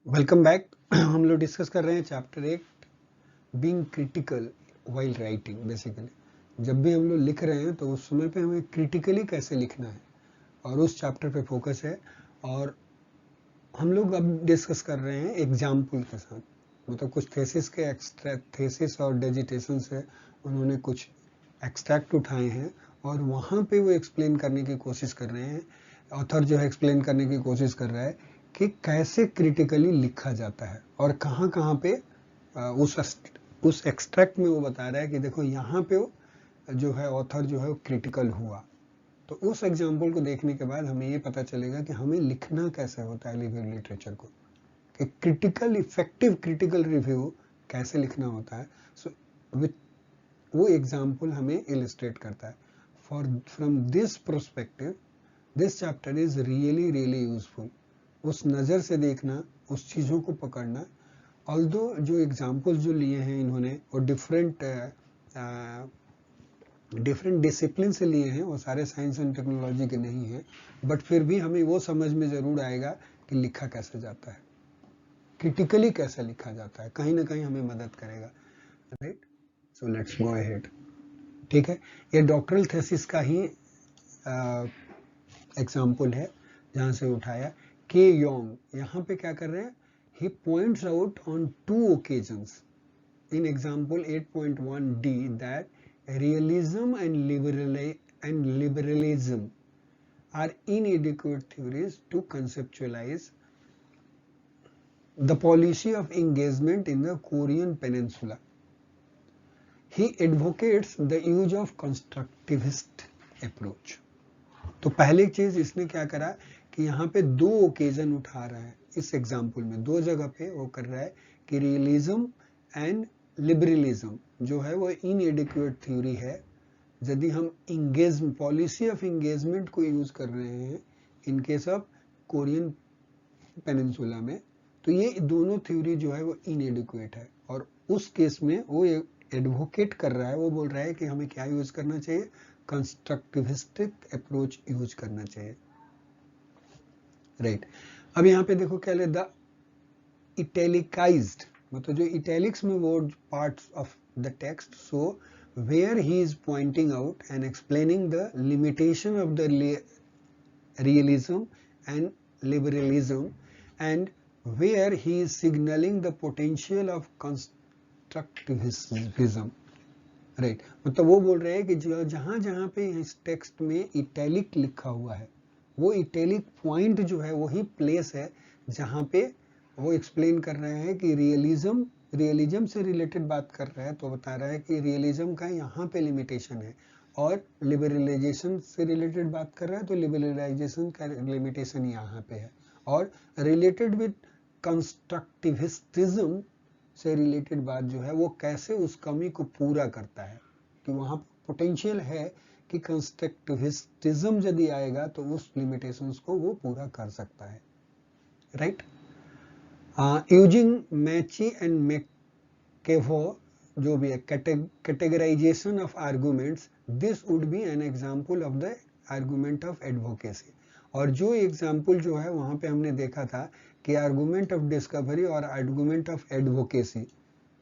Welcome back. हम लोग discuss कर रहे हैं chapter 8 being critical while writing. Basically जब भी हम लोग लिख रहे हैं तो उस समय पे हमें क्रिटिकली कैसे लिखना है और उस चैप्टर पे फोकस है। और हम लोग अब डिस्कस कर रहे हैं एग्जाम्पल के साथ, मतलब कुछ थेसिस के थेसिस और डिजिटेशन से उन्होंने कुछ एक्सट्रैक्ट उठाए हैं और वहाँ पे वो एक्सप्लेन करने की कोशिश कर रहे हैं। ऑथर जो है एक्सप्लेन करने की कोशिश कर रहा है कि कैसे क्रिटिकली लिखा जाता है और कहाँ कहाँ पे उस एक्सट्रैक्ट में वो बता रहा है कि देखो यहाँ पे वो जो है ऑथर जो है वो क्रिटिकल हुआ। तो उस एग्जाम्पल को देखने के बाद हमें ये पता चलेगा कि हमें लिखना कैसे होता है रिव्यू लिटरेचर को, कि क्रिटिकल इफेक्टिव क्रिटिकल रिव्यू कैसे लिखना होता है। सो विथ वो एग्जाम्पल हमें इलिस्ट्रेट करता है। For from this prospective this chapter is really really useful. उस नज़र से देखना, उस चीज़ों को पकड़ना। ऑल्दो जो एग्जाम्पल्स जो लिए हैं इन्होंने वो डिफरेंट डिसिप्लिन से लिए हैं, वो सारे साइंस एंड टेक्नोलॉजी के नहीं हैं, बट फिर भी हमें वो समझ में ज़रूर आएगा कि लिखा कैसे जाता है, क्रिटिकली कैसे लिखा जाता है, कहीं ना कहीं हमें मदद करेगा। Right, so let's go ahead. ठीक है, ये डॉक्टरल थेसिस का ही एग्जाम्पल है जहाँ से उठाया। के योंग यहाँ पे क्या कर रहे हैं, he points out on two occasions in example 8.1d that realism and liberalism are inadequate theories to conceptualize the policy of engagement in the Korean peninsula. He advocates the use of constructivist approach. तो पहली चीज इसने क्या करा कि यहाँ पे दो ओकेजन उठा रहा है इस एग्जाम्पल में, दो जगह पे वो कर रहा है कि रियलिज्म एंड लिबरलिज्म जो है वो इनएडिक्वेट थ्योरी है यदि हम पॉलिसी ऑफ इंगेजमेंट को यूज कर रहे हैं in case of Korean peninsula में, तो ये दोनों थ्योरी जो है वो इनएडिक्वेट है। और उस केस में वो एडवोकेट कर रहा है, वो बोल रहा है कि हमें क्या यूज करना चाहिए, कंस्ट्रक्टिविस्टिक अप्रोच यूज करना चाहिए। राइट, अब यहाँ पे देखो क्या ले, द इटैलिकाइज्ड मतलब जो इटैलिक्स में word parts of the text, so where he is pointing out and explaining the limitation of the realism and liberalism, and where he is signaling the potential of constructivism. Right, मतलब वो बोल रहे हैं कि जहां जहां पे इस टेक्स्ट में इटैलिक लिखा हुआ है वो इटैलिक पॉइंट जो है वही प्लेस है जहां पे वो एक्सप्लेन कर रहे हैं कि रियलिज्म से रिलेटेड बात कर रहा है, तो बता रहा है कि रियलिज्म का यहाँ पे लिमिटेशन है, और लिबरलाइजेशन से रिलेटेड बात कर रहा है तो लिबरलाइजेशन का लिमिटेशन यहाँ पे है, और रिलेटेड विद कंस्ट्रक्टिविस्टिज्म से रिलेटेड बात जो है वो कैसे उस कमी को पूरा करता है, कि वहाँ पोटेंशियल है कि कंस्ट्रक्टिविस्टिज्म यदि आएगा तो उस लिमिटेशंस को वो पूरा कर सकता है। राइट, यूजिंग मैची एंड मैकेवो जो भी है categorization of arguments, this would be an example of the argument of advocacy. और जो एग्जांपल जो है वहां पे हमने देखा था कि आर्गुमेंट ऑफ डिस्कवरी और आर्गुमेंट ऑफ एडवोकेसी,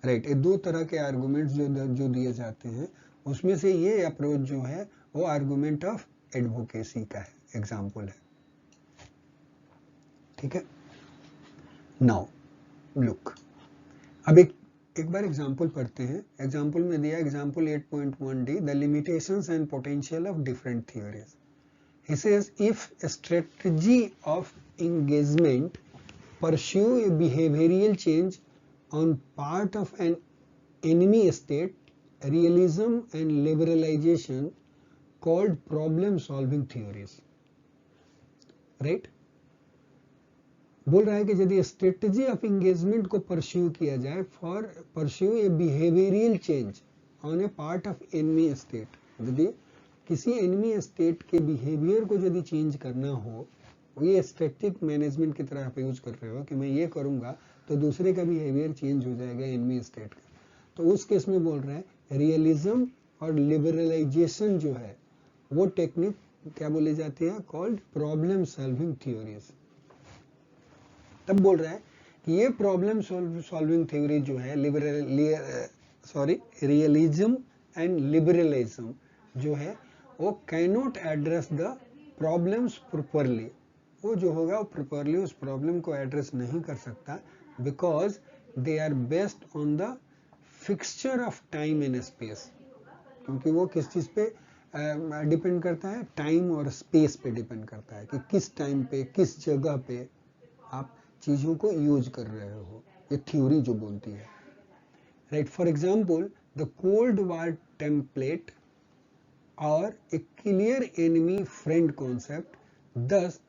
राइट, ये दो तरह के आर्गुमेंट्स जो दिए जाते हैं, उसमें से ये अप्रोच जो है वो आर्गुमेंट ऑफ एडवोकेसी का है, एग्जाम्पल है। ठीक है, नाउ लुक, अब एक बार एग्जाम्पल पढ़ते हैं। एग्जाम्पल में दिया example 8.1d, the limitations and potential of different theories. He says if a strategy of engagement pursue a behavioral change on part of an enemy state, realism and liberalization called problem solving theories. Right? बोल रहा है कि यदि strategy of engagement को pursue किया जाए for pursue A behavioural change on A part of enemy state, यदि किसी एनिमी स्टेट के बिहेवियर को यदि चेंज करना हो, ये स्ट्रेटेजिक मैनेजमेंट की तरह आप यूज कर रहे हो कि मैं ये करूंगा तो दूसरे का बिहेवियर चेंज हो जाएगा एनिमी स्टेट का, तो उस केस में बोल रहे हैं रियलिज्म और लिबरलाइजेशन जो है वो टेक्निक क्या बोली जाती है, कॉल्ड प्रॉब्लम सॉल्विंग थ्योरीज। तब बोल रहा है कि ये प्रॉब्लम सॉल्विंग थ्योरी जो है रियलिज्म एंड लिबरलिज्म जो है वो cannot address the problems properly, वो जो होगा वो प्रॉपरली उस प्रॉब्लम को एड्रेस नहीं कर सकता, because they are based on the fixture of time and space, क्योंकि वो किस चीज पे डिपेंड करता है, टाइम और स्पेस पे डिपेंड करता है कि किस टाइम पे किस जगह पे आप चीजों को यूज कर रहे हो, ये थ्योरी जो बोलती है, right. For example the cold war template और a clear enemy friend concept, thus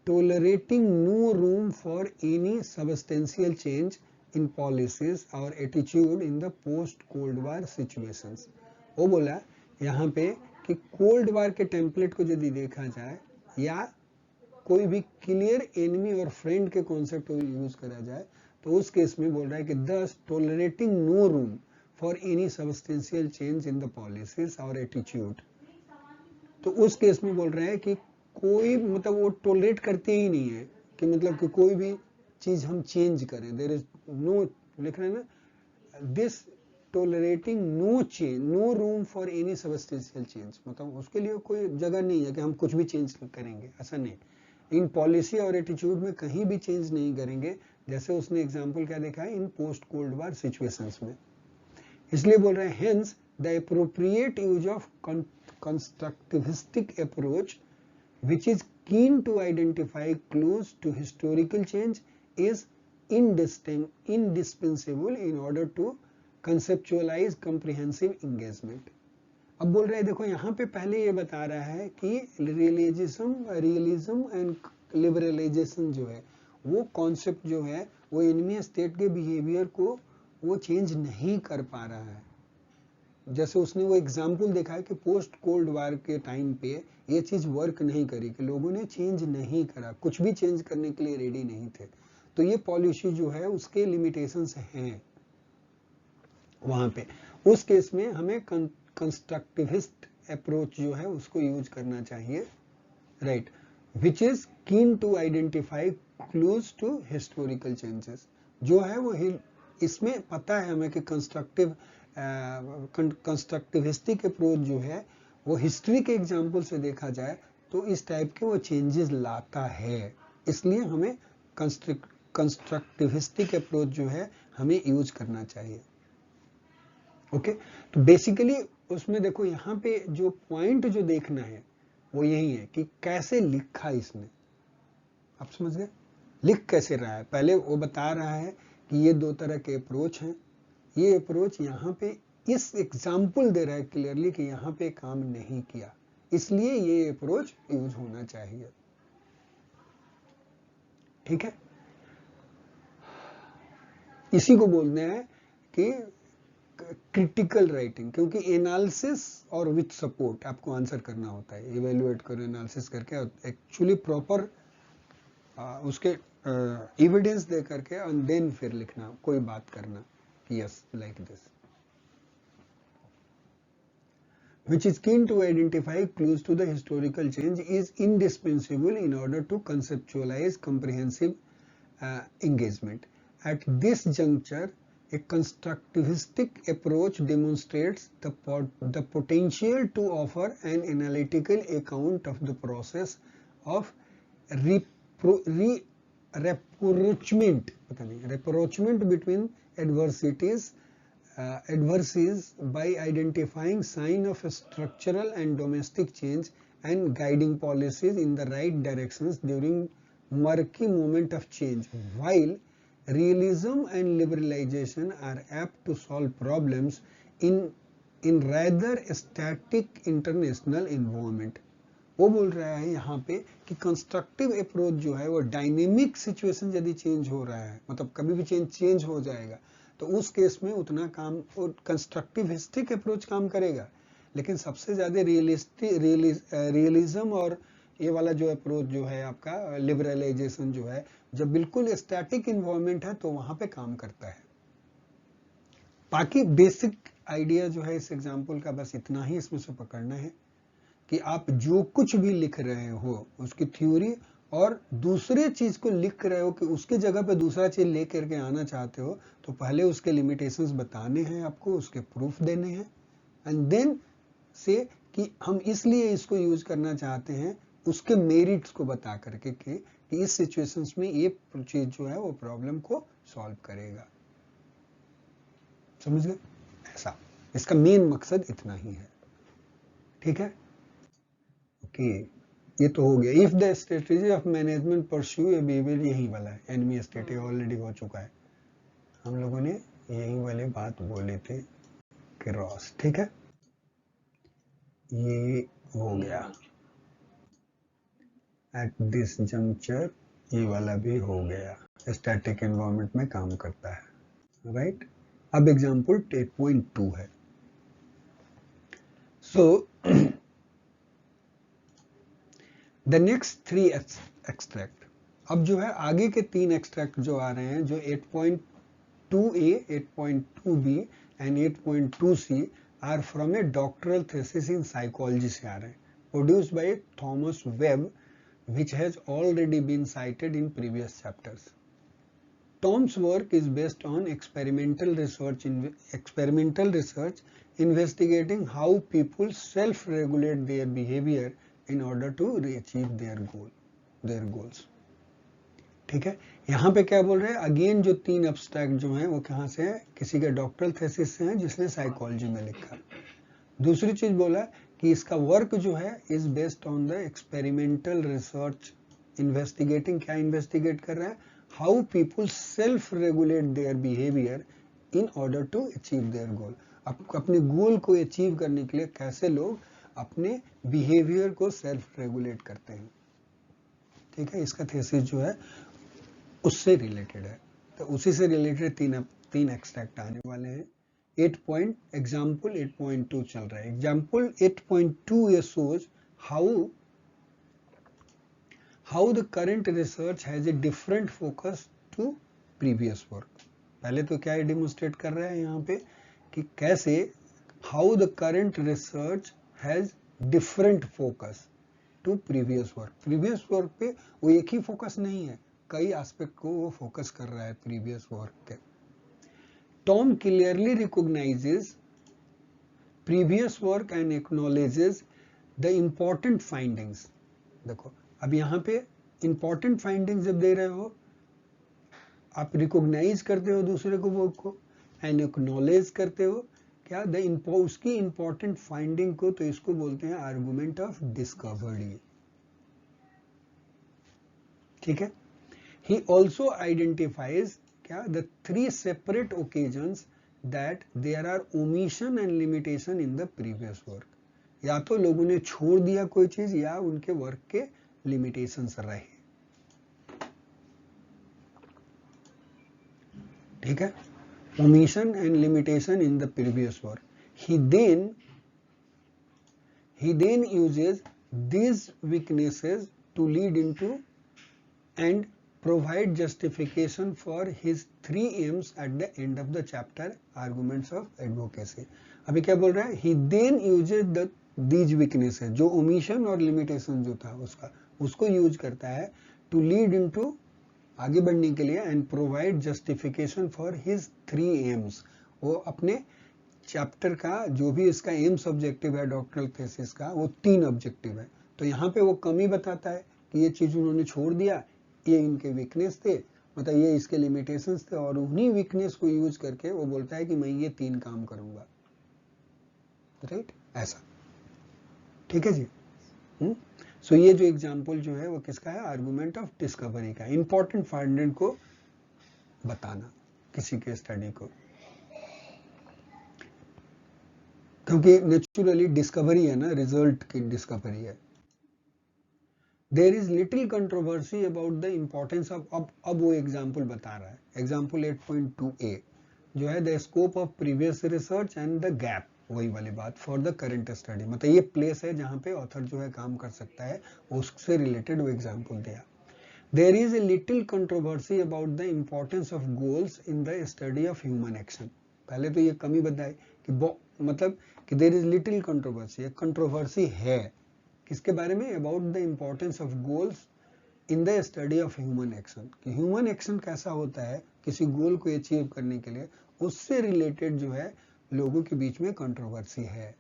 tolerating no room for any substantial change in policies or attitude in the post cold war situations। वो बोला यहाँ पे कि cold war के template को यदि देखा जाए या कोई भी क्लियर एनिमी और फ्रेंड के कॉन्सेप्ट को यूज करा जाए, तो उस केस में बोल रहा है कि thus tolerating no room for any substantial change in the policies or attitude, तो उस केस में बोल रहे हैं कि कोई मतलब वो टॉलरेट करते ही नहीं है कि मतलब कि कोई भी चीज हम चेंज करें, देयर इज नो, लिख रहे हैं ना, this tolerating no change, no room for any substantial change, मतलब उसके लिए कोई जगह नहीं है कि हम कुछ भी चेंज करेंगे, ऐसा नहीं। इन पॉलिसी और एटीट्यूड में कहीं भी चेंज नहीं करेंगे, जैसे उसने एग्जाम्पल क्या देखा है इन पोस्ट कोल्ड वार सिचुएशंस में। इसलिए बोल रहे हैं hence the appropriate use of constructivistic approach which is keen to identify clues to historical change is indispensable in order to conceptualize comprehensive engagement। अब बोल रहे हैं देखो यहाँ पे पहले ये बता रहा है कि रियलिज्म एंड लिबरलाइजेशन जो है वो कॉन्सेप्ट जो है वो एनिमी स्टेट के बिहेवियर को वो चेंज नहीं कर पा रहा है। जैसे उसने वो एग्जाम्पल देखा है कि पोस्ट कोल्ड वार के टाइम पे ये चीज वर्क नहीं करी, कि लोगों ने चेंज नहीं करा, कुछ भी चेंज करने के लिए रेडी नहीं थे, तो ये पॉलिसी जो है उसके लिमिटेशंस हैं वहां पे। उस केस में हमें कंस्ट्रक्टिविस्ट अप्रोच जो है उसको यूज करना चाहिए, right, which is keen to identify clues to historical changes. जो है वो इसमें पता है हमें कि कंस्ट्रक्टिविस्टिक अप्रोच जो है वो हिस्ट्री के एग्जाम्पल से देखा जाए तो इस टाइप के वो चेंजेस लाता है, इसलिए हमें कंस्ट्रक्टिविस्टिक अप्रोच जो है हमें यूज करना चाहिए। ओके, तो बेसिकली उसमें देखो यहाँ पे जो पॉइंट जो देखना है वो यही है कि कैसे लिखा इसने, आप समझ गए, लिख कैसे रहा है। पहले वो बता रहा है कि ये दो तरह के अप्रोच हैं, ये अप्रोच यहाँ पे इस एग्जाम्पल दे रहा है क्लियरली कि यहाँ पे काम नहीं किया, इसलिए ये अप्रोच यूज होना चाहिए, ठीक है। इसी को बोलते हैं कि क्रिटिकल राइटिंग, क्योंकि एनालिसिस और विथ सपोर्ट आपको आंसर करना होता है, इवेल्युएट करो एनालिसिस करके और एक्चुअली प्रॉपर उसके एविडेंस दे करके और देन फिर लिखना, कोई बात करना, yes like this, which is keen to identify clues to the historical change is indispensable in order to conceptualize comprehensive engagement. At this juncture, a constructivistic approach demonstrates the potential to offer an analytical account of the process of rapprochement between adversities by identifying signs of structural and domestic change and guiding policies in the right directions during murky moment of change, while realism and liberalization are apt to solve problems in rather static international environment। वो बोल रहा है यहाँ पे कि constructive approach जो है वो डायनेमिक सिचुएशन यदि चेंज हो रहा है, मतलब कभी भी चेंज हो जाएगा, तो उस केस में उतना काम कंस्ट्रक्टिविस्टिक अप्रोच काम करेगा, लेकिन सबसे ज्यादा रियलिज्म और ये वाला जो अप्रोच जो है आपका लिबरलाइजेशन जो है, जब बिल्कुल स्टैटिक इन्वायरमेंट है तो वहां पे काम करता है। बाकी बेसिक आइडिया जो है इस एग्जाम्पल का बस इतना ही इसमें से पकड़ना है कि आप जो कुछ भी लिख रहे हो उसकी थ्योरी और दूसरे चीज को लिख रहे हो कि उसके जगह पे दूसरा चीज लेकर के आना चाहते हो, तो पहले उसके लिमिटेशंस बताने हैं आपको, उसके प्रूफ देने हैं, एंड देन से कि हम इसलिए इसको यूज करना चाहते हैं, उसके मेरिट्स को बता करके कि इस सिचुएशंस में ये चीज जो है वो प्रॉब्लम को सॉल्व करेगा। समझ गए? ऐसा इसका मेन मकसद इतना ही है। ठीक है, ओके, ये तो हो गया। If the strategy of management pursue A behaviour, यही वाला है, एनिमी स्टेट ऑलरेडी हो चुका है, हम लोगों ने यही वाली बात बोले थे क्रॉस। ठीक है, ये हो गया। एट दिस जंक्चर ये वाला भी हो गया, स्टैटिक एनवायरनमेंट में काम करता है, राइट। अब एग्जांपल 8.2 है। सो द नेक्स्ट 3 एक्सट्रैक्ट, अब जो है आगे के 3 एक्सट्रैक्ट जो आ रहे हैं, जो 8.2a, 8.2b and 8.2c are from a doctoral thesis in psychology से आ रहे हैं, produced by Thomas Webb, which has already been cited in previous chapters. Tom's work is based on experimental research investigating how people self-regulate their behavior in order to achieve their goals. ठीक है, यहाँ पे क्या बोल रहे हैं, again जो 3 abstract जो हैं वो कहाँ से है, किसी के डॉक्टरल थीसिस से हैं जिसने साइकोलॉजी में लिखा। दूसरी चीज बोला कि इसका वर्क जो है is based on the experimental research investigating, क्या इन्वेस्टिगेट कर रहा है, how people self regulate their behaviour in order to achieve their goal, अपने गोल को अचीव करने के लिए कैसे लोग अपने बिहेवियर को सेल्फ रेगुलेट करते हैं। ठीक है, इसका थीसिस जो है उससे रिलेटेड है, तो उसी से रिलेटेड तीन एक्सट्रैक्ट आने वाले हैं। एग्जाम्पल 8.2 चल रहा है। एग्जाम्पल 8.2 ये shows how the current research has a different focus to previous work। पहले तो क्या डेमोन्स्ट्रेट कर रहा है यहाँ पे कि कैसे how the current research has different focus to previous work। previous work पे वो एक ही फोकस नहीं है, कई एस्पेक्ट को वो फोकस कर रहा है प्रीवियस वर्क के। Tom clearly recognizes previous work and acknowledges the important findings। देखो अब यहाँ पे important findings जब दे रहे हो, आप recognize करते हो दूसरे को वर्क को, and acknowledge करते हो क्या, उसकी important finding को, तो इसको बोलते हैं argument of discovery। ठीक है, he also identifies क्या, the 3 separate occasions that there are omission and limitation in the previous work। या तो लोगों ने छोड़ दिया कोई चीज या उनके वर्क के लिमिटेशंस रहे। ठीक है, omission and limitation in the previous work। he then uses these weaknesses to lead into and provide justification for his 3 aims at the end of the chapter arguments of advocacy। अभी क्या बोल रहा है, he then uses these weaknesses, जो omission और limitation जो था उसको यूज करता है to lead into, आगे बढ़ने के लिए, and provide justification for his 3 aims। वो अपने चैप्टर का जो भी इसका एम्स ऑब्जेक्टिव है डॉक्टरल थीसिस का, वो 3 ऑब्जेक्टिव है, तो यहाँ पे वो कमी बताता है कि ये चीज उन्होंने छोड़ दिया, ये इनके वीकनेस थे, मतलब ये इसके लिमिटेशंस थे, और उन्हीं वीकनेस को यूज करके वो बोलता है कि मैं ये 3 काम करूंगा। राइट, ऐसा। ठीक है जी। सो ये जो एग्जांपल जो है वो किसका है, आर्गुमेंट ऑफ डिस्कवरी का, इंपॉर्टेंट फाइंडिंग को बताना किसी के स्टडी को, क्योंकि नेचुरली डिस्कवरी है ना, रिजल्ट की डिस्कवरी है। There is little controversy about the importance of, अब वो एग्जाम्पल बता रहा है, एग्जाम्पल 8.2a जो है the scope of previous research and the gap, वही वाली बात, फॉर द करंट स्टडी, मतलब ये प्लेस है जहाँ पे ऑथर जो है काम कर सकता है, उससे रिलेटेड वो एग्जाम्पल दिया। There is a little controversy about the importance of goals in the study of human action। पहले तो ये कमी बताई कि मतलब कि there is little controversy, एक कंट्रोवर्सी है किसके बारे में, about the importance of goals in the study of human action, कि ह्यूमन एक्शन कैसा होता है किसी गोल को अचीव करने के लिए, उससे रिलेटेड जो है लोगों के बीच में कंट्रोवर्सी है।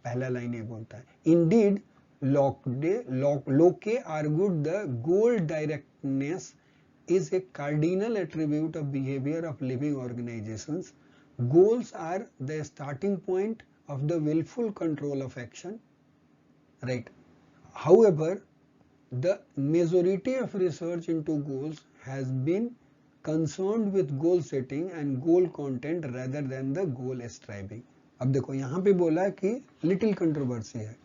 पहला लाइन ये बोलता है, indeed Locke argued the goal directness is a cardinal attribute of behavior of living organizations. Goals are the starting point of the willful control of action, right? However, the majority of research into goals has been concerned with goal setting and goal content rather than the goal striving. अब देखो यहाँ पे बोला कि little controversy है,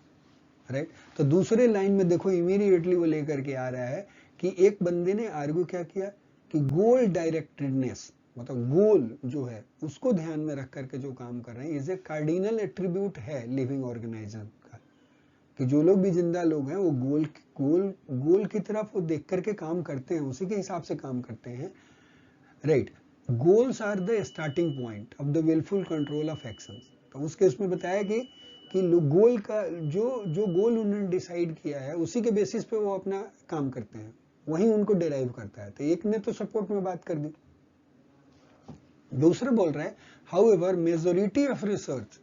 right? तो दूसरे line में देखो इमीडिएटली वो लेकर के आ रहा है कि एक बंदे ने आर्ग्यू क्या किया कि गोल डायरेक्टेडनेस, मतलब गोल जो है उसको ध्यान में रख करके जो काम कर रहे हैं, इज ए कार्डिनल एट्रीब्यूट है लिविंग ऑर्गेनाइजेशन का, कि जो लोग भी जिंदा लोग हैं वो गोल की तरफ वो देख करके काम करते हैं, उसी के हिसाब से काम करते हैं, right? Goals are the starting point of the wilful control of actions. तो उसके उसमें बताया कि गोल का जो गोल उन्होंने डिसाइड किया है उसी के बेसिस पे वो अपना काम करते हैं, वही उनको डिराइव करता है। तो एक ने तो सपोर्ट में बात कर दी, दूसरा बोल रहा है however majority of research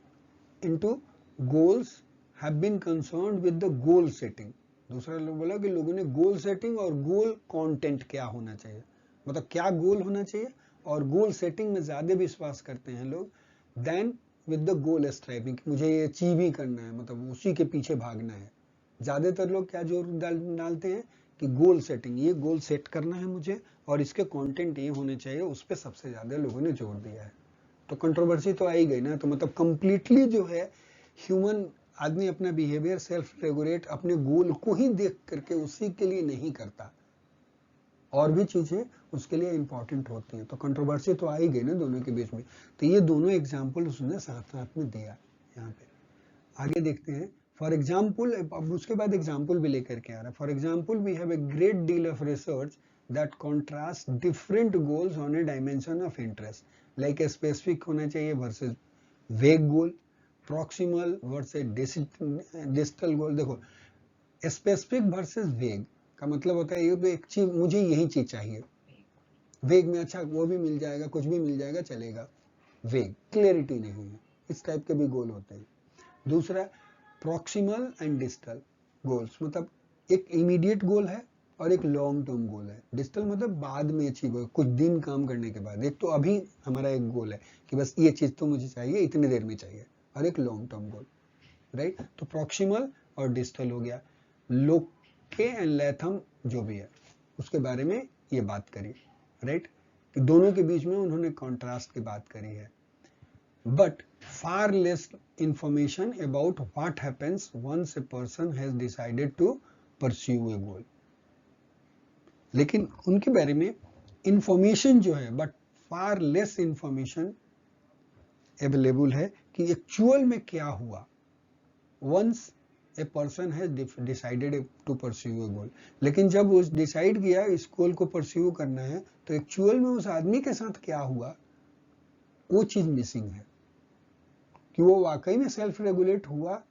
into goals have been concerned with the goal setting. दूसरा लोग बोला कि लोगों ने गोल सेटिंग और गोल कंटेंट क्या होना चाहिए, मतलब क्या गोल होना चाहिए, और गोल सेटिंग में ज्यादा विश्वास करते हैं लोग then with the goal striving, मुझे ये अचीव ही करना है, मतलब उसी के पीछे भागना है। ज्यादातर लोग क्या जोर डालते हैं कि गोल सेटिंग, ये गोल सेट करना है मुझे और इसके कंटेंट ये होने चाहिए, उस पर सबसे ज्यादा लोगों ने जोर दिया है। तो कंट्रोवर्सी तो आई गई ना। तो मतलब कंप्लीटली जो है ह्यूमन आदमी अपना बिहेवियर सेल्फ रेगुलेट अपने गोल को ही देख करके उसी के लिए नहीं करता, और भी चीजें उसके लिए इंपॉर्टेंट होती हैं। तो कंट्रोवर्सी तो आई गई ना दोनों के बीच में। तो ये दोनों एग्जाम्पल उसने साथ साथ में दिया। यहाँ पे आगे देखते हैं। फॉर एग्जाम्पल, अब उसके बाद एग्जाम्पल भी लेकर के आ रहा है। For example we have a great deal of research that contrast different goals on a dimension of interest, like specific होना चाहिए versus vague goal, proximal versus distal goal. देखो स्पेसिफिक वर्सेज वेग का मतलब होता है ये एक चीज, मुझे यही चीज चाहिए, वेग में अच्छा वो भी मिल जाएगा, कुछ भी मिल जाएगा चलेगा, वेग क्लियरिटी नहीं है, इस टाइप के भी गोल होते हैं। दूसरा प्रॉक्सिमल एंड डिस्टल गोल्स, मतलब एक इमीडिएट गोल है और एक लॉन्ग टर्म गोल है। डिस्टल मतलब बाद में अचीव हो, कुछ दिन काम करने के बाद। एक तो अभी हमारा एक गोल है कि बस ये चीज तो मुझे चाहिए, इतनी देर में चाहिए, और एक लॉन्ग टर्म गोल, राइट? तो प्रॉक्सिमल और डिस्टल हो गया। लोके एंड लैथम जो भी है उसके बारे में ये बात करी, राइट? कि दोनों के बीच में उन्होंने कॉन्ट्रास्ट की बात करी है। But far less information about what happens once a person has decided to pursue a goal. लेकिन उनके बारे में इंफॉर्मेशन जो है, but far less information available है कि एक्चुअल में क्या हुआ once a person has decided to pursue a goal। लेकिन जब उस डिसाइड किया इस गोल को परस्यू करना है, तो एक्चुअल में उस आदमी के साथ क्या हुआ, वो चीज मिसिंग है, कि वो वाकई में सेल्फ रेगुलेट हुआ,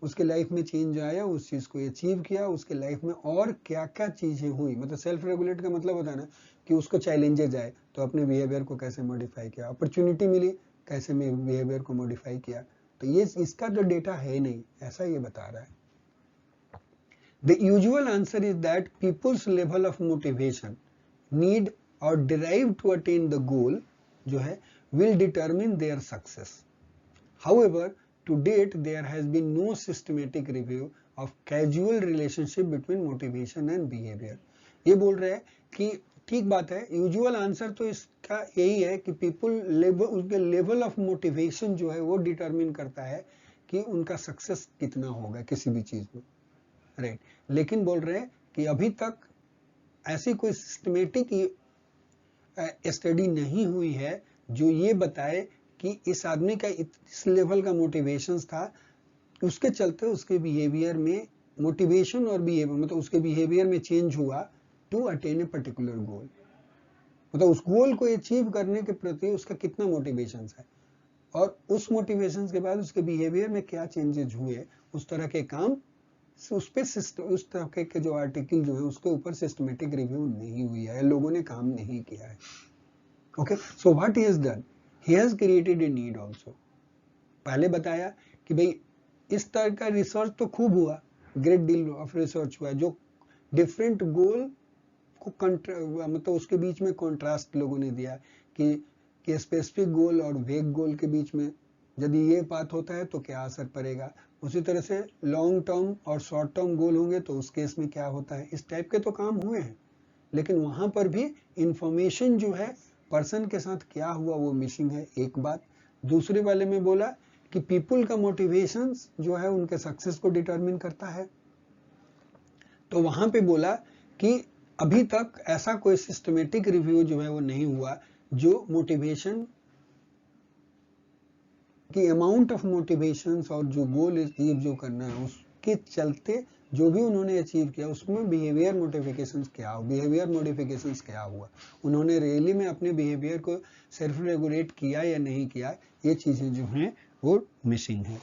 उसके लाइफ में चेंज आया, उस चीज को अचीव किया, उसके लाइफ में और क्या क्या चीजें हुई। मतलब सेल्फ रेगुलेट का मतलब होता है ना कि उसको चैलेंजेस आए तो अपने बिहेवियर को कैसे मॉडिफाई किया, अपॉर्चुनिटी मिली कैसे में बिहेवियर को मॉडिफाई किया। तो ये इसका तो डेटा है नहीं, ऐसा ये बता रहा है। The usual answer is that people's level of motivation, need और drive to attain the goal जो है will determine their success. However, to date there has been no systematic review of causal relationship between motivation and behavior। ये बोल रहे हैं कि ठीक बात है, यूजुअल आंसर तो इसका यही है कि पीपल लेवल, उसके लेवल ऑफ मोटिवेशन जो है वो डिटरमिन करता है कि उनका सक्सेस कितना होगा किसी भी चीज में, राइट? लेकिन बोल रहे हैं कि अभी तक ऐसी कोई सिस्टमेटिक स्टडी नहीं हुई है जो ये बताए कि इस आदमी का इस लेवल का मोटिवेशन था, उसके चलते उसके बिहेवियर में मोटिवेशन और बिहेवियर, मतलब उसके बिहेवियर में चेंज हुआ to attain a particular goal, मतलब उस गोल को अचीव करने के प्रति उसका कितना मोटिवेशन है, और उस मोटिवेशन के बाद उसके बिहेवियर में क्या चेंजेस हुए, उस तरह के काम उस पे उस तरह के जो आर्टिकल जो है उसके ऊपर सिस्टमेटिक रिव्यू नहीं हुई है, लोगों ने काम नहीं किया है। Okay, so what he has done, he has created a need also. पहले बताया कि भाई इस तरह का रिसर्च तो खूब हुआ, ग्रेट डील ऑफ रिसर्च हुआ, जो डिफरेंट गोल को मतलब उसके बीच में कॉन्ट्रास्ट लोगों ने दिया कि स्पेसिफिक गोल और वेग गोल के बीच में यदि ये बात होता है तो क्या असर पड़ेगा, उसी तरह से लॉन्ग टर्म और शॉर्ट टर्म गोल होंगे तो उस केस में क्या होता है। इस टाइप के तो काम हुए हैं, लेकिन वहां पर भी इंफॉर्मेशन जो है पर्सन के साथ क्या हुआ वो मिसिंग है, एक बात। दूसरे वाले में बोला कि पीपल का मोटिवेशंस जो है उनके सक्सेस को डिटरमिन करता है। तो वहां पे बोला कि अभी तक ऐसा कोई सिस्टमेटिक रिव्यू जो है वो नहीं हुआ जो मोटिवेशन की अमाउंट ऑफ मोटिवेशंस और जो गोल अचीव जो करना है उसके चलते जो भी उन्होंने अचीव किया उसमें बिहेवियर मॉडिफिकेशंस क्या हुआ, उन्होंने रियली में अपने बिहेवियर को सेल्फ रेगुलेट किया या नहीं किया, ये चीजें जो हैं वो मिसिंग है।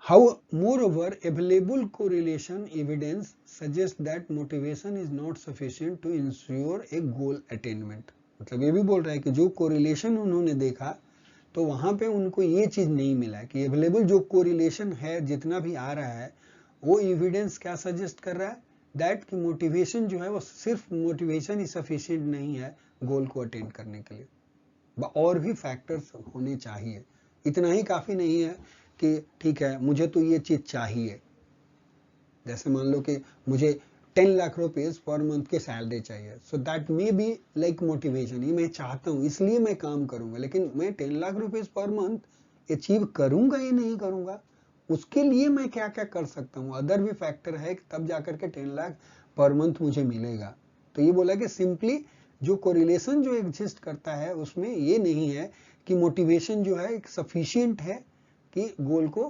How, moreover, available correlation evidence suggests that motivation is not sufficient to ensure a goal attainment। मतलब ये भी बोल रहा है कि जो कोरिलेशन उन्होंने देखा तो वहां पे उनको ये चीज नहीं मिला कि अवेलेबल जो कोरिलेशन है जितना भी आ रहा है वो एविडेंस क्या सजेस्ट कर रहा है, दैट कि मोटिवेशन जो है वो सिर्फ मोटिवेशन ही सफिशिएंट नहीं है गोल को अटेंड करने के लिए, और भी फैक्टर्स होने चाहिए। इतना ही काफी नहीं है कि ठीक है मुझे तो ये चीज चाहिए, जैसे मान लो कि मुझे 10 लाख रुपीज पर मंथ की सैलरी चाहिए, so that may be like motivation, ये मैं चाहता हूँ इसलिए मैं काम करूंगा, लेकिन मैं 10 lakh rupees per month achieve करूंगा या नहीं करूंगा, उसके लिए मैं क्या क्या कर सकता हूँ, अदर भी फैक्टर है तब जाकर के 10 लाख पर मंथ मुझे मिलेगा। तो ये बोला कि सिंपली जो कोरिलेशन जो एग्जिस्ट करता है उसमें ये नहीं है कि मोटिवेशन जो है एक सफिशिएंट है कि गोल को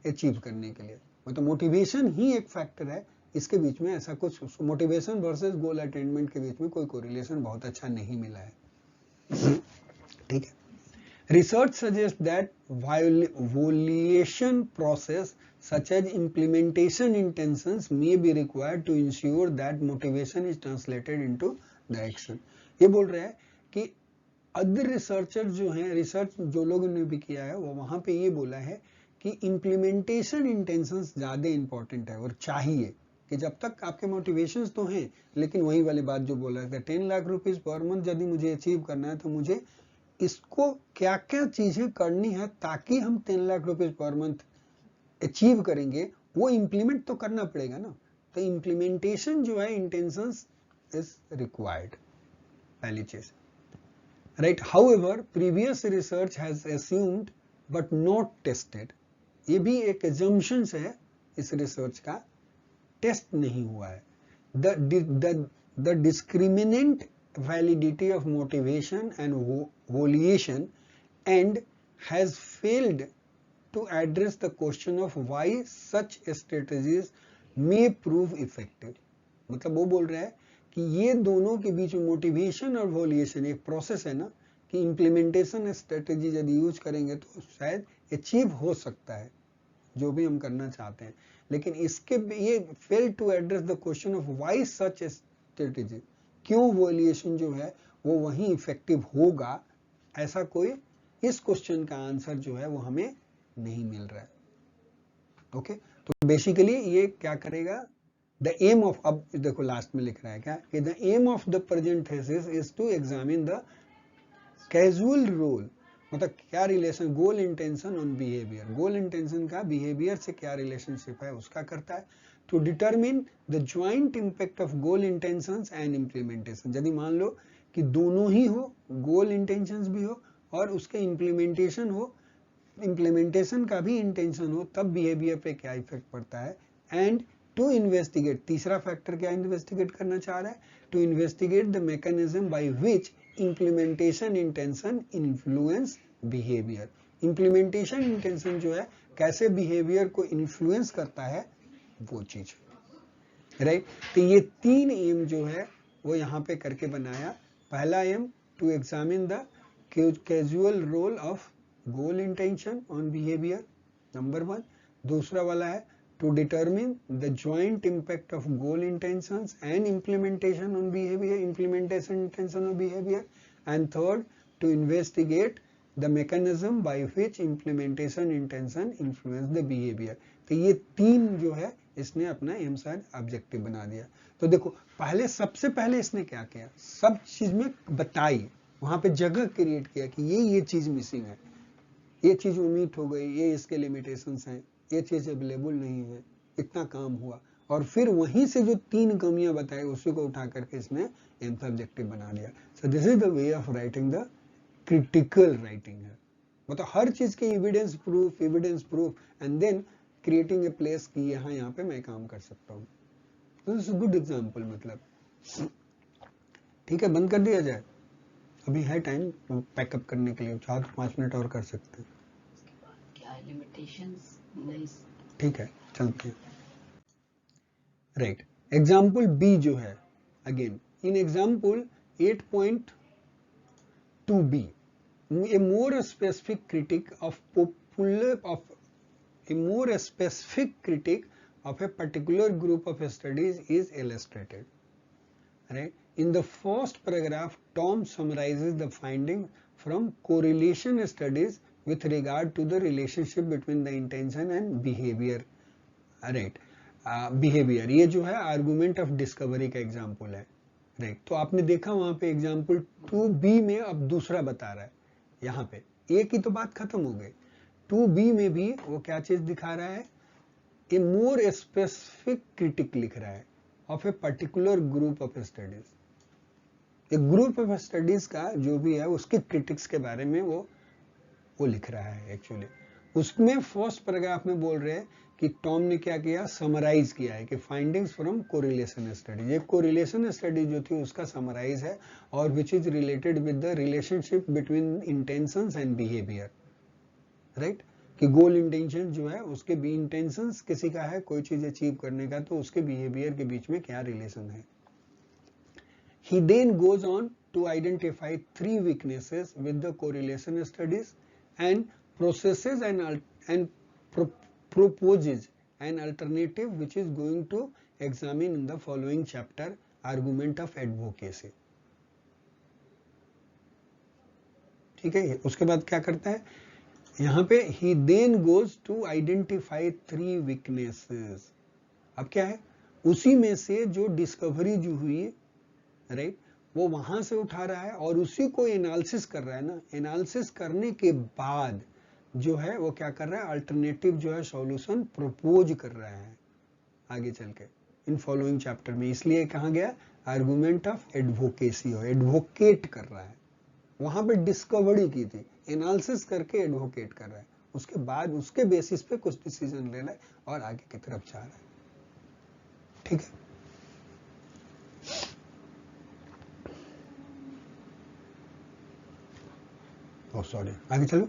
अचीव करने के लिए, मतलब मोटिवेशन ही एक फैक्टर है, इसके बीच में ऐसा कुछ मोटिवेशन वर्सेस गोल अटेनमेंट के बीच में कोई कोरिलेशन बहुत अच्छा नहीं मिला है। ठीक है, research suggest that वोल्यूशन process such as implementation intentions may be required to ensure that motivation is translated into the action। ये बोल रहा है कि अदर रिसर्चर जो हैं, रिसर्च जो लोगों ने भी किया है वो वहां पे ये बोला है कि इम्प्लीमेंटेशन इंटेंशंस ज्यादा इंपॉर्टेंट है और चाहिए कि जब तक आपके मोटिवेशंस तो हैं, लेकिन वही वाली बात जो बोला था 10 लाख रुपीज पर मंथ यदि मुझे अचीव करना है तो मुझे इसको क्या क्या चीजें करनी है ताकि हम 10 lakh rupees per month achieve करेंगे, वो इंप्लीमेंट तो करना पड़ेगा ना। तो इंप्लीमेंटेशन जो है इंटेंशंस इज रिक्वायर्ड, पहली चीज, right. However previous research has assumed but not tested, ये भी एक assumptions है इस रिसर्च का, टेस्ट नहीं हुआ है। The discriminant validity of motivation and volition and has failed to address the question of why such strategies may prove effective। मतलब वो बोल रहा है कि ये दोनों के बीच में मोटिवेशन और वोलिएशन एक प्रोसेस है ना, कि इम्प्लीमेंटेशन स्ट्रेटेजी यदि यूज करेंगे तो शायद अचीव हो सकता है जो भी हम करना चाहते हैं, लेकिन इसके ये fail to address the question of why such strategy, क्यों वोलिएशन जो है वो वहीं इफेक्टिव होगा, ऐसा कोई इस क्वेश्चन का आंसर जो है वो हमें नहीं मिल रहा है। ओके, तो बेसिकली ये क्या करेगा, द एम ऑफ, अब देखो लास्ट में लिख रहा है क्या कि the aim of the present thesis is to examine the casual role, मतलब क्या relation goal intention on behaviour, goal intention का बिहेवियर से क्या रिलेशनशिप है उसका करता है, to determine the joint impact of goal intentions and implementation. यदि मान लो कि दोनों ही हो, गोल इंटेंशंस भी हो और उसके इम्प्लीमेंटेशन हो, इम्प्लीमेंटेशन का भी इंटेंशन हो, तब बिहेवियर पे क्या इफेक्ट पड़ता है, एंड टू इन्वेस्टिगेट, तीसरा फैक्टर क्या इन्वेस्टिगेट करना चाह रहा है, to investigate the mechanism by which implementation intention influence behaviour. Implementation intention जो है कैसे बिहेवियर को इन्फ्लुएंस करता है वो चीज, राइट। तो ये तीन एम जो है वो यहाँ पे करके बनाया। पहला aim to examine the casual role of goal intention on behaviour, number 1। दूसरा वाला है to determine the joint impact of goal intentions and implementation on behaviour, implementation intention on behaviour. And third, to investigate the mechanism by which implementation intention influence the behaviour. तो ये 3 जो है इसने अपना M शायद ऑब्जेक्टिव बना दिया। तो देखो पहले, सबसे पहले इसने क्या किया, सब चीज में बताई, वहां पे जगह क्रिएट किया कि ये चीज मिसिंग है, ये चीज ओमिट हो गई, ये इसके लिमिटेशंस हैं, ये चीज अवेलेबल नहीं है, इतना काम हुआ। और फिर वहीं से जो 3 कमियां बताई उसी को उठा करके इसने एम ऑब्जेक्टिव बना दिया। So this is the way of writing the critical writing है, मतलब हर चीज के evidence proof and then creating a place की यहाँ पे मैं काम कर सकता हूँ। This is good example. मतलब ठीक है, बंद कर दिया जाए, अभी है टाइम पैकअप करने के लिए, चाहे तो 5 मिनट और कर सकते हैं। क्या लिमिटेशंस नहीं, ठीक है चलते हैं। राइट, एग्जाम्पल बी जो है, again in example 8.2b, a more specific critic of a particular group of studies is illustrated. Right? In the first paragraph, Tom summarizes the findings from correlation studies with regard to the relationship between the intention and behavior. Right? Behavior, ये जो है argument of discovery का example है। Right, तो आपने देखा वहां पे एग्जाम्पल 2b में अब दूसरा बता रहा है, यहाँ पे ए की तो बात खत्म हो गई, 2b में भी वो क्या चीज दिखा रहा है, ए मोर स्पेसिफिक क्रिटिक लिख रहा है of a particular group of studies. एक ग्रुप ऑफ स्टडीज का जो भी है उसके क्रिटिक्स के बारे में वो लिख रहा है। एक्चुअली उसमें फर्स्ट पैराग्राफ में बोल रहे हैं कि टॉम ने क्या किया, समराइज किया है कि फाइंडिंग्स फ्रॉम कोरिलेशन स्टडी, ये कोरिलेशन स्टडी जो थी उसका समराइज है, और which is related with the relationship between intentions and behaviour. Right, कि गोल इंटेंशन जो है उसके भी इंटेंशंस किसी का है कोई चीज अचीव करने का, तो उसके बिहेवियर के बीच में क्या रिलेशन है। He then goes on to identify 3 weaknesses with the correlation studies and processes and proposes an alternative which is going to examine in the following chapter, argument of advocacy. ठीक है, उसके बाद क्या करता है यहाँ पे, he then goes to identify 3 weaknesses। अब क्या है, उसी में से जो डिस्कवरी जो हुई, राइट, वो वहां से उठा रहा है और उसी को एनालिसिस कर रहा है ना। एनालिसिस करने के बाद जो है वो क्या कर रहा है, अल्टरनेटिव जो है सॉल्यूशन प्रपोज कर रहा है आगे चल के इन फॉलोइंग चैप्टर में। इसलिए कहा गया आर्गुमेंट ऑफ एडवोकेसी, हो एडवोकेट कर रहा है, वहां पे डिस्कवरी की थी, एनालिसिस करके एडवोकेट कर रहा है, उसके बाद उसके बेसिस पे कुछ डिसीजन ले रहा है और आगे की तरफ जा रहा है। ठीक है, सॉरी आगे चलो।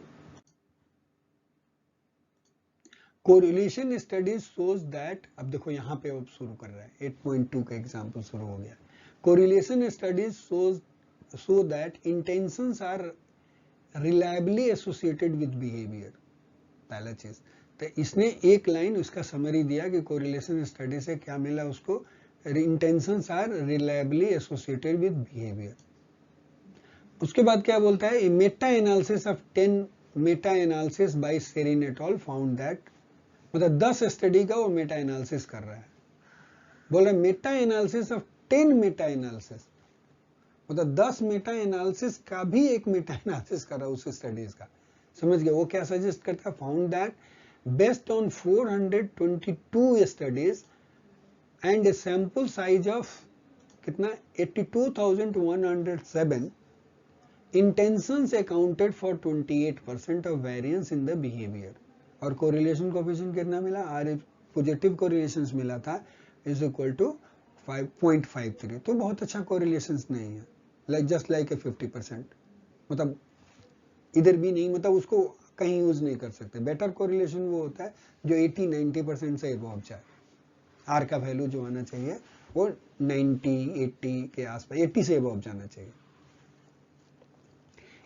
कोरिलेशन स्टडीज शोज दैट, अब देखो यहाँ पे अब शुरू कर रहा है 8.2 का एग्जांपल शुरू हो गया। Correlation studies show that intentions are reliably associated with behaviour. पहला चीज तो इसने एक लाइन उसका समरी दिया कि कोरिलेशन स्टडी से क्या मिला उसको, intentions are reliably associated with behaviour. उसके बाद क्या बोलता है, meta analysis of 10 meta analysis by Sheeran et al found that, मतलब 10 स्टडी का वो मेटा एनालिसिस कर रहा है। बोला Meta analysis of 10 meta analysis, मतलब 10 मेटा एनालिसिस का भी एक मेटा एनालिसिस कर रहा है उस स्टडीज का। समझ गए, वो क्या सजेस्ट करता है, found that based on 422 studies and a sample size of कितना 82,107, intentions accounted for 28% of variance in the behavior। और कोरिलेशन कोएफिशिएंट कितना मिला, आर पॉजिटिव कोरिलेशंस मिला था इज इक्वल टू 5.53, तो बहुत अच्छा कोरिलेशंस नहीं है, लाइक जस्ट लाइक ए 50%, मतलब इधर भी नहीं, मतलब उसको कहीं यूज नहीं कर सकते। बेटर कोरिलेशन वो होता है जो 80-90% से अबव जाए, आर का वैल्यू जो आना चाहिए वो 90-80 के आसपास, 80 से अबव जाना चाहिए।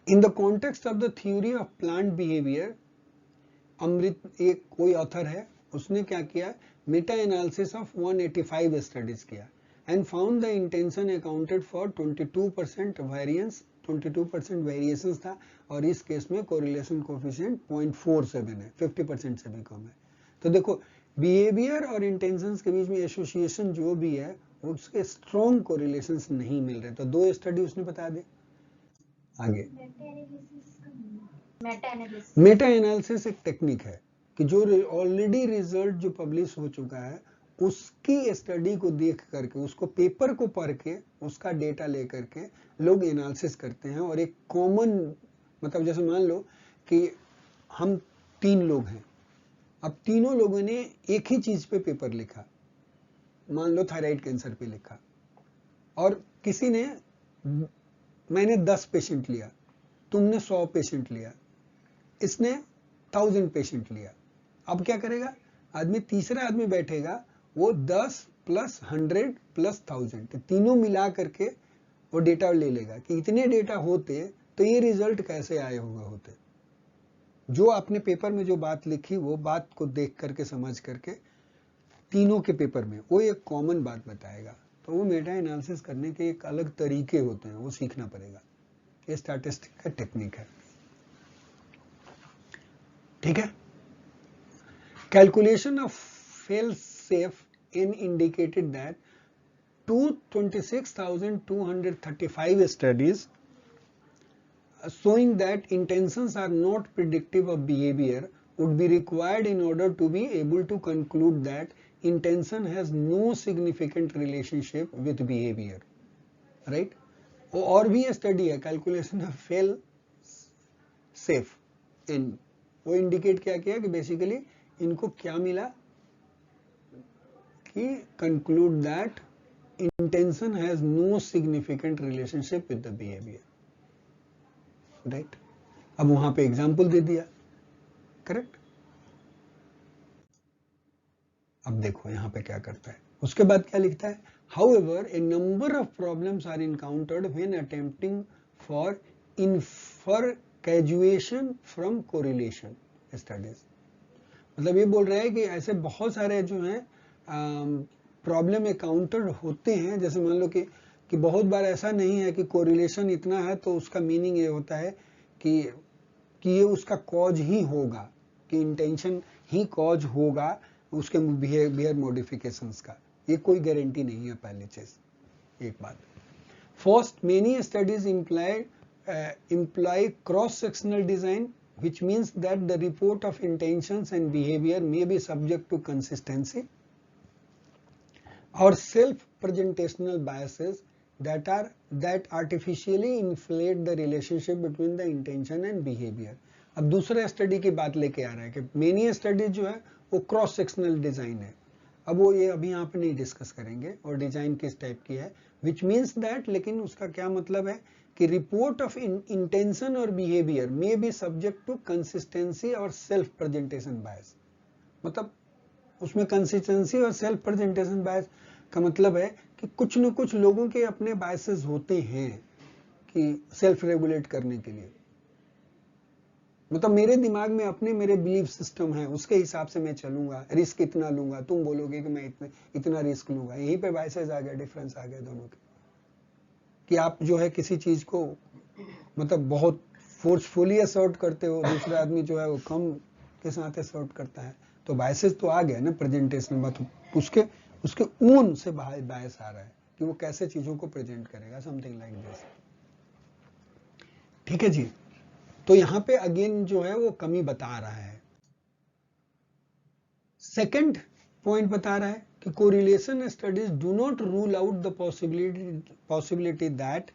In the context of the theory of planned behaviour, अमृत एक कोई ऑथर है, उसने क्या किया, मेटा एनालिसिस ऑफ 185 स्टडीज किया and found the intention accounted for 22% variance, 22% variations था, और इस केस में कोरिलेशन कोफिशिएंट 0.47 है, 50% से भी कम है। तो देखो बिहेवियर और इंटेंशंस के बीच में एसोसिएशन जो भी है उसके स्ट्रॉन्ग कोरिलेशंस नहीं मिल रहे, तो 2 स्टडी उसने बता दी। आगे मेटा एनालिसिस एक टेक्निक है कि जो ऑलरेडी रिजल्ट जो पब्लिश हो चुका है उसकी स्टडी को देख करके, उसको पेपर को पढ़ के, उसका डेटा लेकर के लोग एनालिसिस करते हैं, और एक कॉमन, मतलब जैसे मान लो कि हम 3 लोग हैं, अब तीनों लोगों ने एक ही चीज पे पेपर लिखा, मान लो थायराइड कैंसर पे लिखा, और किसी ने, मैंने 10 पेशेंट लिया, तुमने 100 पेशेंट लिया, इसने 1000 पेशेंट लिया। अब क्या करेगा आदमी, तीसरा आदमी बैठेगा, वो 10 + 100 + 1000 तीनों मिला करके वो डेटा ले लेगा कि इतने डेटा होते तो ये रिजल्ट कैसे आए हुए होते। जो आपने पेपर में जो बात लिखी वो बात को देख करके, समझ करके तीनों के पेपर में वो एक कॉमन बात बताएगा। तो वो मेटा एनालिसिस करने के एक अलग तरीके होते हैं, वो सीखना पड़ेगा। ये स्टैटिस्टिक का टेक्निक है, ठीक है। Calculation of fail safe in indicated that 26,235 studies showing that intentions are not predictive of behavior would be required in order to be able to conclude that intention has no significant relationship with behavior, right? और भी study है calculation of fail safe in, वो indicate क्या किया कि basically इनको क्या मिला कि conclude that intention has no significant relationship with the behavior, right? अब वहां पे एग्जाम्पल दे दिया, करेक्ट। अब देखो यहां पे क्या करता है, उसके बाद क्या लिखता है, however a number of problems are encountered when attempting for infer causation from correlation studies। मतलब ये बोल रहा है कि ऐसे बहुत सारे जो हैं प्रॉब्लम एकाउंटेड होते हैं, जैसे मान लो कि बहुत बार ऐसा नहीं है कि कोरिलेशन इतना है तो उसका मीनिंग ये होता है कि ये उसका कॉज ही होगा, कि इंटेंशन ही कॉज होगा उसके बिहेवियर मॉडिफिकेशंस का, ये कोई गारंटी नहीं है। पहली चीज एक बात, first many studies imply cross sectional design, which means that the report of intentions and behavior may be subject to consistency or self-presentational biases that artificially inflate the relationship between the intention and behavior। अब दूसरा study की बात लेके आ रहा है कि many study जो है वो क्रॉस सेक्शनल डिजाइन है। अब वो ये अभी यहाँ पे नहीं डिस्कस करेंगे और डिजाइन किस टाइप की है, विच मीन्स दैट, लेकिन उसका क्या मतलब है कि रिपोर्ट ऑफ इंटेंशन और behaviour may be subject to consistency और सेल्फ प्रेजेंटेशन बायस। मतलब उसमें कंसिस्टेंसी और सेल्फ प्रेजेंटेशन बायस का मतलब है कि कुछ न कुछ लोगों के अपने बायसेस होते हैं कि सेल्फ रेगुलेट करने के लिए, मतलब मेरे दिमाग में अपने मेरे बिलीफ सिस्टम है, उसके हिसाब से मैं चलूंगा, रिस्क इतना लूंगा, तुम बोलोगे कि मैं इतना रिस्क लूंगा, यहीं पे बायसेस आ गया, डिफरेंस आ गया दोनों के, कि आप जो है किसी चीज को मतलब बहुत फोर्सफुली असर्ट करते हो, दूसरा आदमी जो है वो कम के साथ असर्ट करता है, तो बायसेस तो आ गया ना प्रेजेंटेशन में, तो उसके ऊन से बायस आ रहा है कि वो कैसे चीजों को प्रेजेंट करेगा, समथिंग लाइक दिस। ठीक है जी, तो यहां पे अगेन जो है वो कमी बता रहा है। सेकंड पॉइंट बता रहा है कि correlation studies do not rule out the possibility that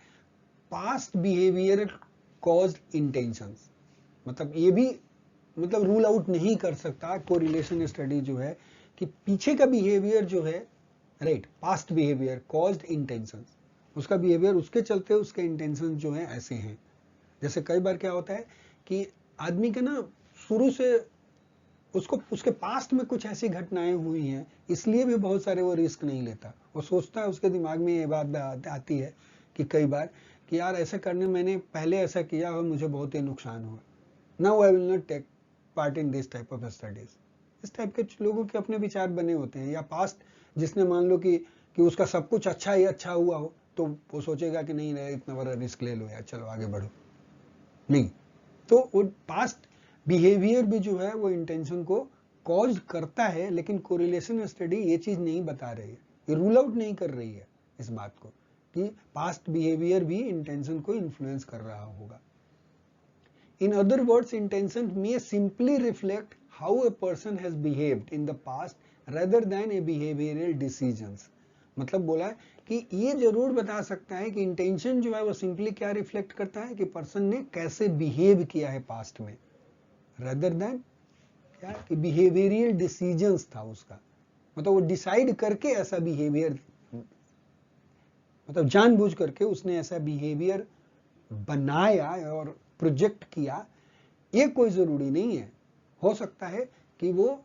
past behaviour caused intentions. मतलब ये भी मतलब रूल आउट नहीं कर सकता कोरिलेशन स्टडी जो है कि पीछे का बिहेवियर जो है, right, past behaviour caused intentions, उसका बिहेवियर उसके चलते उसके इंटेंशन जो है ऐसे हैं। जैसे कई बार क्या होता है कि आदमी के ना शुरू से उसको उसके पास्ट में कुछ ऐसी घटनाएं हुई हैं, इसलिए भी बहुत सारे वो रिस्क नहीं लेता। वो सोचता है, उसके दिमाग में ये बात आती है कि कई बार कि यार ऐसे करने मैंने पहले ऐसा किया और मुझे बहुत ही नुकसान हुआ, now I will not take part in this type of studies. इस टाइप के लोगों के अपने विचार बने होते हैं। या पास्ट जिसने मान लो कि उसका सब कुछ अच्छा ही अच्छा हुआ हो, तो वो सोचेगा कि नहीं इतना बड़ा रिस्क ले लो यार, चलो आगे बढ़ो। नहीं, तो वो पास्ट बिहेवियर भी जो है वो इंटेंशन को कॉज करता है, लेकिन कोरिलेशन स्टडी ये चीज नहीं बता रही है, ये रूल आउट नहीं कर रही है इस बात को कि पास्ट बिहेवियर भी इंटेंशन को इन्फ्लुएंस कर रहा होगा। In other words, intention may simply reflect how a person has behaved in the past rather than a behavioral decisions. मतलब बोला है कि ये जरूर बता सकता है कि इंटेंशन जो है वो सिंपली क्या रिफ्लेक्ट करता है कि पर्सन ने कैसे बिहेव किया है पास्ट में, rather than क्या कि बिहेवियरल डिसीजंस था उसका, मतलब वो डिसाइड करके ऐसा बिहेवियर, मतलब जानबूझ करके उसने ऐसा बिहेवियर बनाया और प्रोजेक्ट किया। ये कोई जरूरी नहीं है, हो सकता है कि वो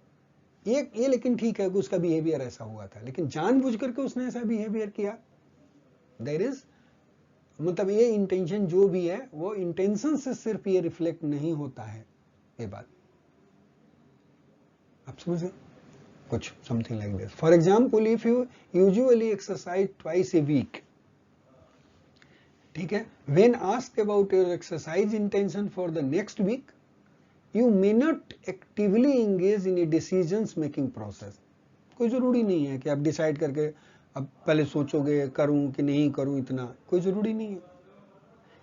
ये लेकिन ठीक है कि उसका बिहेवियर ऐसा हुआ था, लेकिन जानबूझ करके उसने ऐसा बिहेवियर किया। देयर इज मतलब ये इंटेंशन जो भी है वो इंटेंशन से सिर्फ ये रिफ्लेक्ट नहीं होता है, ये बात आप समझे कुछ something like this. For example, if you usually exercise twice a week, ठीक है, when asked about your exercise intention for the next week, you may not actively engage in a decisions making process। कोई जरूरी नहीं है कि आप decide करके अब पहले सोचोगे करूं कि नहीं करूं, इतना कोई जरूरी नहीं है।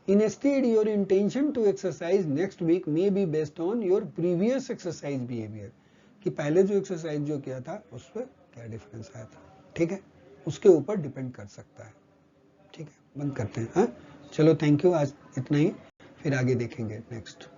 Instead, your intention to exercise next week may be based on your previous exercise behavior, कि पहले जो एक्सरसाइज जो किया था उस पर क्या डिफरेंस आया था, ठीक है, उसके ऊपर डिपेंड कर सकता है। ठीक है, बंद करते हैं। हाँ चलो, थैंक यू, आज इतना ही, फिर आगे देखेंगे नेक्स्ट।